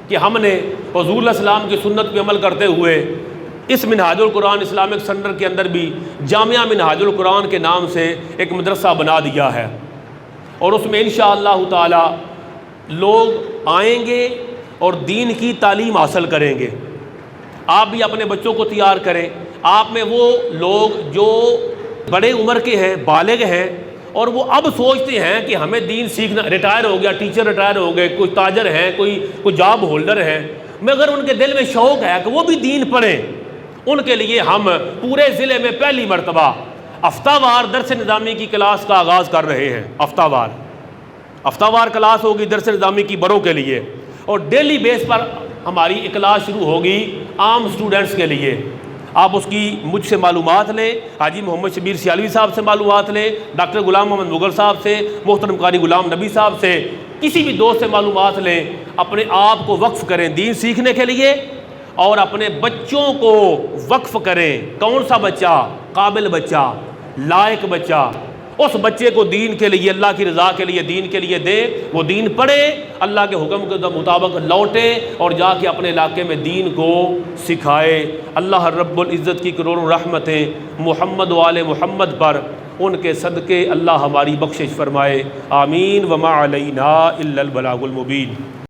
کہ ہم نے حضور علیہ السلام کی سنت پہ عمل کرتے ہوئے اس منہاج القرآن اسلامک سینٹر کے اندر بھی جامعہ منہاج القرآن کے نام سے ایک مدرسہ بنا دیا ہے، اور اس میں انشاءاللہ تعالی لوگ آئیں گے اور دین کی تعلیم حاصل کریں گے۔ آپ بھی اپنے بچوں کو تیار کریں۔ آپ میں وہ لوگ جو بڑے عمر کے ہیں، بالغ ہیں، اور وہ اب سوچتے ہیں کہ ہمیں دین سیکھنا، ریٹائر ہو گیا، ٹیچر ریٹائر ہو گئے، کوئی تاجر ہیں، کوئی جاب ہولڈر ہیں، مگر ان کے دل میں شوق ہے کہ وہ بھی دین پڑھیں، ان کے لیے ہم پورے ضلع میں پہلی مرتبہ ہفتہ وار درس نظامی کی کلاس کا آغاز کر رہے ہیں۔ ہفتہ وار کلاس ہوگی درس نظامی کی بڑوں کے لیے، اور ڈیلی بیس پر ہماری ایک کلاس شروع ہوگی عام سٹوڈنٹس کے لیے۔ آپ اس کی مجھ سے معلومات لیں، حاجی محمد شبیر سیالوی صاحب سے معلومات لیں، ڈاکٹر غلام محمد مغل صاحب سے، محترم قاری غلام نبی صاحب سے، کسی بھی دوست سے معلومات لیں۔ اپنے آپ کو وقف کریں دین سیکھنے کے لیے، اور اپنے بچوں کو وقف کریں۔ کون سا بچہ؟ قابل بچہ، لائق بچہ، اس بچے کو دین کے لیے، اللہ کی رضا کے لیے، دین کے لیے دے، وہ دین پڑھے، اللہ کے حکم کے مطابق لوٹے، اور جا کے اپنے علاقے میں دین کو سکھائے۔ اللہ رب العزت کی کروڑوں رحمتیں محمد و آل محمد پر، ان کے صدقے اللہ ہماری بخشش فرمائے، آمین۔ وما علینا الا البلاغ المبین۔